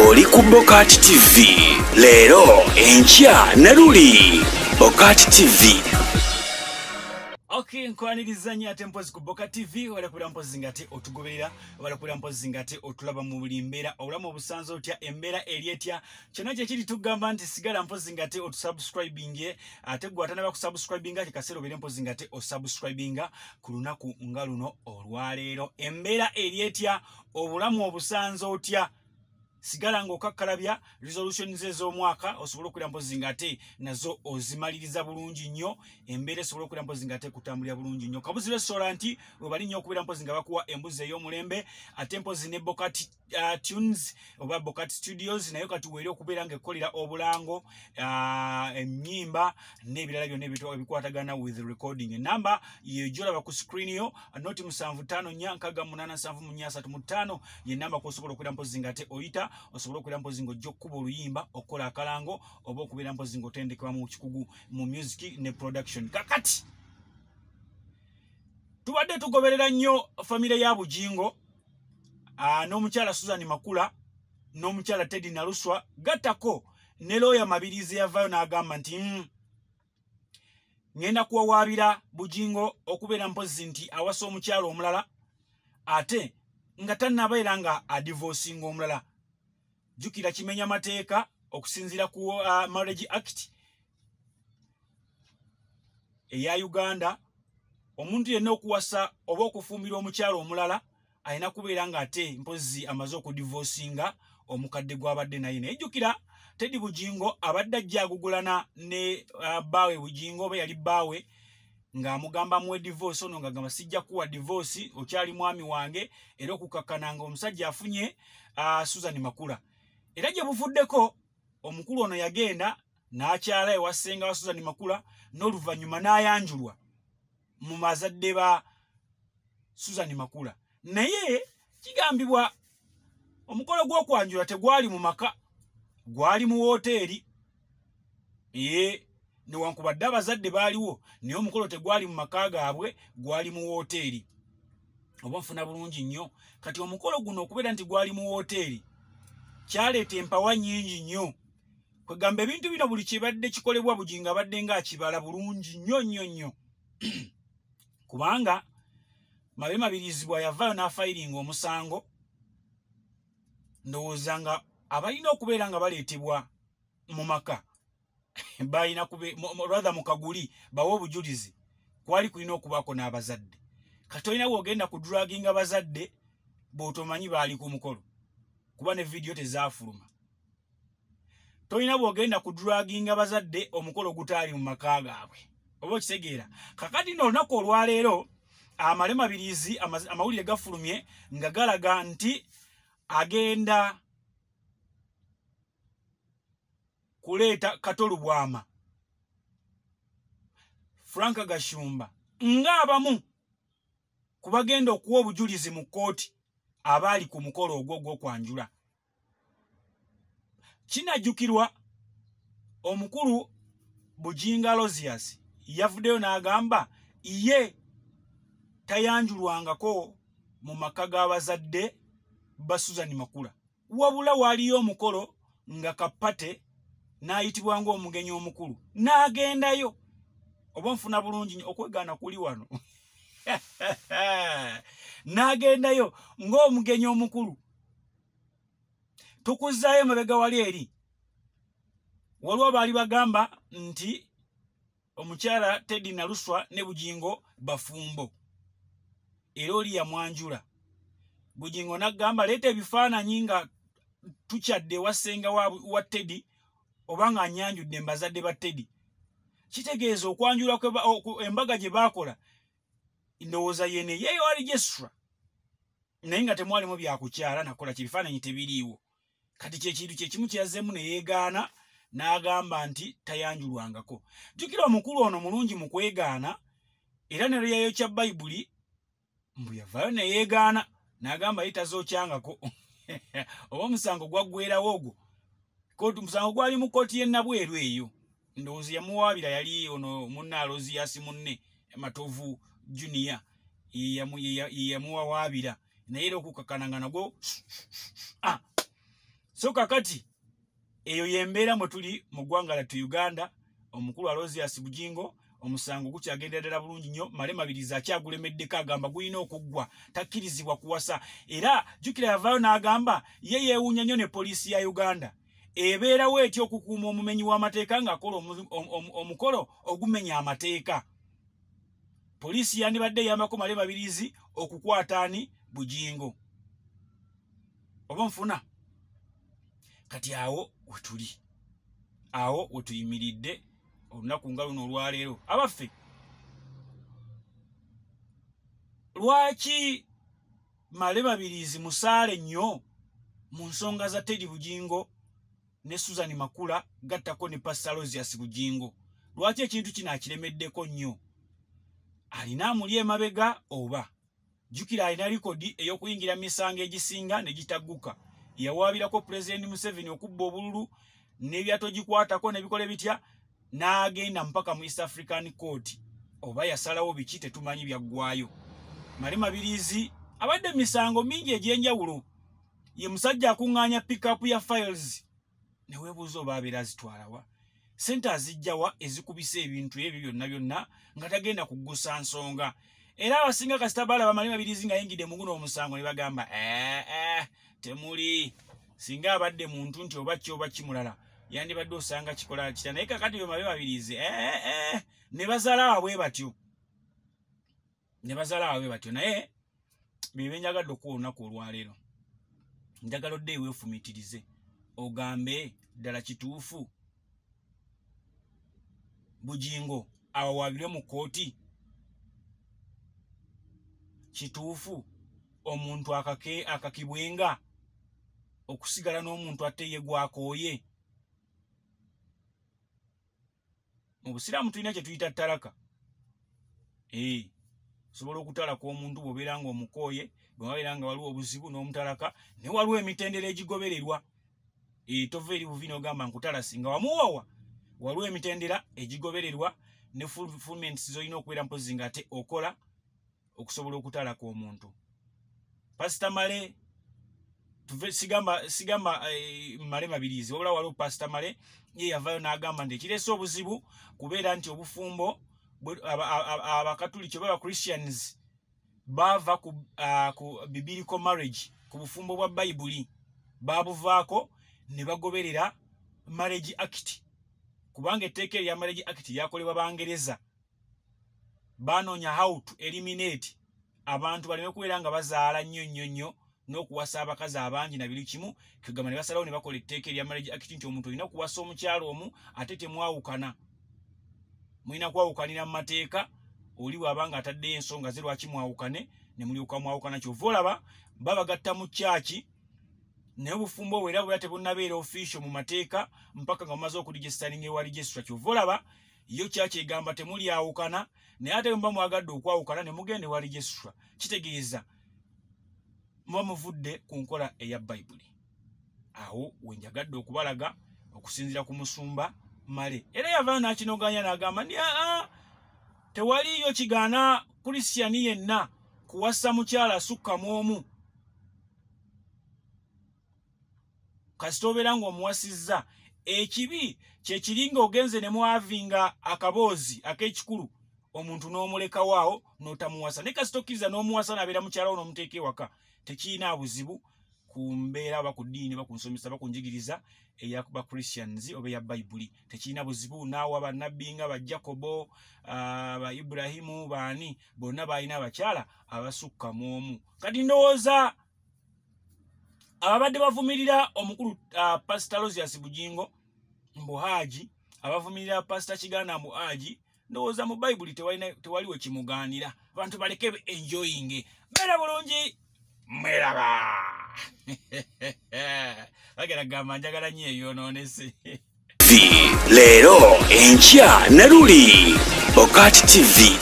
oli ku Bokati TV. Leero enkya ne luli Bokati TV. Okay, nkwaniriza nnyo ate mpozi ku Bokati TV wala kula mpozi ngate otugoberera wala kula mpozi ngate otulaba mu buli mbeera obulamu obusanzo otya embeera eryetya kino kye kiri tugamba nti sigala mpozi ngate otusubscribinge ate gwatana bakusubscribinga kikasero obere mpozi ngate osubscribinga ku lunaku nga luno olwaleero embeera eryetya obulamu obusanzo otya sigala ng'okakkalabya resolutions ez'omwaka osobola okubeera mpozi ngate nazo ozimaliriza bulungi nnyo embeera esobola okubeera mpozi ngate kutambulira bulungi nnyo kabuzi restaurant webali nnyo okubeera mpozi nga bakuwa embuzi ey'omulembe ate mpozi ne Bokati Tunes oba Bokati Studios nayo kati weeri okubeera ng'ekkolera obulango ennyimba n'ebirala byonna ebikwatagana with recording enamba yejolaba ku screen yo noti 75488735 ye namba kw'osobola okubeera mpozi ngate oyita osobola okubeera mpozi ng'ojja okkuba oluyimba okukola akalango oba okubeera mpozi ng'otendekebwa mu kikugu mu music ne production kakati tubadde tugoberera nnyo famire ya Bujingo n'omukyala Susan Makula n'omukyala Teddy Naluswa gattako ne lawyer Mabirizi yavaayo n'agamba nti ngenda kuwawaabira Bujingo okubeera mpozi nti awasa omukyala omulala ate nga tannabeera nga adivorcinga omulala jukira kimenya mateeka okusinzira ku Marriage Act eya Uganda omuntu yenna okuwasa oba okufumbira omukyala omulala ayina kubeera nga ate mpozi amaze okudivorcinga omukadde gw'abadde naye nejjukira Teddy Bujingo abadde ajja agugulana ne baawe Bujingo oba yali baawe ng'amugamba muwe divorce ono ng'agamba sijja kuwa divorce okyali mwami wange era okukakkananga omusajja afunye Susan Makula era gye buvuddeko omukulu ono yagenda n'akyala ewa ssenga wa Susan Makula n'oluvannyuma n'ayanjulwa mu bazadde ba Susan Makula naye kigambibwa omukolo gw'okwanjula tegwali mu maka gwali mu woteeri newankubadde abazadde baaliwo naye omukolo tegwali mu maka gaabwe gwali mu woteeri oba nfuna bulungi nnyo kati omukolo guno okubeera nti gwali mu woteeri kyaleeta empawa nnyingi nnyo kwegamba ebintu bino buli kibadde kikolebwa Bujingo abadde ng'akibala bulungi nnyo nnyo nnyo kubanga Mabe Mabirizi yavaayo n'afayiringa omusango ndowooza nga abalina okubeera nga baleetebwa mu maka balina rather mu kaguli bawe obujulizi kwali kulina okubaako n'abazadde kati olina bw'ogenda ku draginga abazadde bw'otomanyi baali ku mukolo kuba ne vidiyo tezaafuluma tolina bw'ogenda ku draginga abazadde omukolo gutaali mu maka gaabwe oba okitegeera kakati no olunaku olwaleero Male Mabirizi amawulire gafulumye nga galaga nti agenda kuleeta Katolu Bwama Frank Gashumba ng'abamu kubagenda okuwa obujulizi mu kkooti abaali ku mukolo ogwo gw'okwanjula kinajjukirwa omukulu Bujinga Lozias yavuddeyo n'agamba ye tayanjulwangako mu maka g'abazadde ba Susan Makula wabula waaliyo omukolo nga Kapate n'ayitibwa ng'omugenyi omukulu n'agendayo oba nfuna bulungi okwegaana kuli wano n'agendayo ng'omugenyi omukulu tukuzzaayo mabega wali eri waliwo baali bagamba nti omukyala Teddy Naluswa ne Bujingo bafumbo era oli yamwanjula Bujingo n'agamba leeta ebifaananyi nga tukyadde wassenga wa Teddy oba nga anyanjudde mbazadde ba Teddy kitegeeza okwanjula embaga gye baakola ndowooza yene yeyo wali jestra naye nga temwalimu byakukyala nakola kibifaananyi tebiriiwo kati kyekintu kyekimu kyeyazzeemu ne yeegaana n'agamba nti tayanjulwangako jjukira omukulu ono mulungi mu kwegaana era ne lyeyo kya Bayibuli mbu yavaayo ne yeegaana n'agamba ye tazookyangako oba omusango gwaggweerawo ogwo omusango gwali mu kkooti y'e Nabweru eyo ndowooza yamuwaabira yali ono munna Alozias munne Matovu Junior yamuwawaabira naye era okukakkananga nagwo So kakati eyo yembeera mwe tuli mu ggwanga lyattu Uganda. Omukulu Aloysius Bugingo omusango gukyagenda ddala bulungi nnyo. Malemabirizi akyagulemeddeko agamba gulina okuggwa, takkirizibwa kuwasa. Era jjukira yavaayo n'agamba ye yeewuunya nnyo ne poliisi ya Uganda ebeerawo etya okukuuma omumenyi w'amateeka ng'akola omukolo ogumenya amateeka. Poliisi yandibadde eyambako Malemabirizi okukwata ani? Bugingo. Oba nfuna kati awo wetuli, awo wetuyimiridde olunaku nga luno olwaleero. Abaffe, lwaki Malemabirizi musaale nnyo mu nsonga za Teddy Bugingo ne Susan Makula gattako ne Pastor Aloysius Bugingo? Lwaki ekintu kino akiremeddeko nnyo? Alina amuli emabega oba? Jjukira alina likodi ey'okuyingira misango egisinga ne gitagguka. Yawaabirako President Museveni okubba obululu n'ebyatogikwatako ne bikola bitya, n'agenda mpaka mu East African Court. Oba yasalawo biki tetumanyi byaggwaayo. Malemabirizi abadde misango mingi egy'enjawulo. Ye musajja akuŋŋaanya pick-up ya files. Ne weebuuza oba abeera azitwalawa. Sente azijjawa ezikubisa ebintu ebyo byonna byonna nga tagenda kuggusa nsonga. Era abasinga kasita balaba Malemabirizi ng'ayingidde mu guno omusango ne bagamba temuli. Singa abadde muntu nti oba ki oba kimulala yandibadde osanga kikola kitya. Naye kakati bwe Malemabirizi ne bazaalaawo bwe batyo. Ne bazaalaawo bwe batyo. Naye bye njagadde okuwa olunaku olwaleero. Njagala odde weefumiitirize ogambe ddala kituufu Bugingo awawaabirwe mu kkooti? Kituufu omuntu akakibwenga okusigala n'omuntu ateye gwakooye? Mu Busiraamu tulina kye tuyita ttalaka. Osobola okutalaka omuntu bw'obeera ng'omukooye, bwe wabeera nga waliwo obuzibu n'omutalaka, ne waliwo emitendera egigobererwa. Tova eri buvi n'ogamba nkutalasi nga wamuwawa. Waliwo emitendera egigobererwa ne fulfillments z'olina okubeera mpozi nga ate okola okusobola okutalaka omuntu. Pastor Male, sigamba Malemabirizi, wabula waliwo Pastor Male ye yavaayo n'agamba nti ekireese obuzibu kubeera nti obufumbo abakatuliki oba Christians bava ku biblical marriage, ku bufumbo bwa Bayibuli babuvaako ne bagoberera Marriage Act. Kubanga etteeka erya Marriage Act lyakolebwa Bangereza. Banoonya how to eliminate abantu baleme kubeera nga bazaala nnyo n'okuwasa abakazi abangi na biri kimu. Kigamba ne basalawo ne bakola etteeka erya Marriage Act nti omuntu olina okuwasa omukyalo omu ate temwawukana. Mulina kwawukanira mu mateeka, oli bw'abanga ataddeyo ensonga ze lwaki mwawukane ne mulyoka mwawukana. Kyova olaba babagatta mu kyaki, naye obufumbo bwe era bwe tebunnabeera official mu mateeka mpaka nga mumaze okuregistaringa ewa registra. Kyova olaba yo kyaki egamba temuli awukana, naye ate mba mwagadde okwawukana ne mugende wa registra. Kitegeeza muba muvudde ku nkola eya Bayibuli. Awo wenjagadde okubalaga okusinziira ku Musumba Male. Era yavaayo n'akinoganya n'agamba nti tewaliyo kigaana Kristiyani yenna kuwasa mukyala asukkamu omu. Kasita obeera ng'omuwasizza, ekibi kye kiri ng'ogenze ne mwavinga akaboozi ak'ekikulu omuntu n'omulekawaawo n'otamuwasa. Ne kasita okkiriza n'omuwasa n'abeera mukyala wo n'omuteeka ewaka, tekirina buzibu ku mbeera oba ku ddiini oba ku nsomesa oba ku njigiriza eya Christians oba eya Bayibuli. Tekirina buzibu. N'awa bannabbi nga ba Jacobo, ba Iburahimu, baani bonna balina abakyala abasukka mu omu. Kati ndowooza ababadde bavumirira omukulu Pastor Aloysius Bugingo mbu Haji, abavumirira Pastor Kiganda mu Haji, ndowooza mu Bayibuli tewaliwo kimugaanira. Abantu baleke enjoying. Beera bulungi. Mweraba. Bagera gamba njagala nnyo ebyonoonese. Leero enkya Naruli Bokati TV.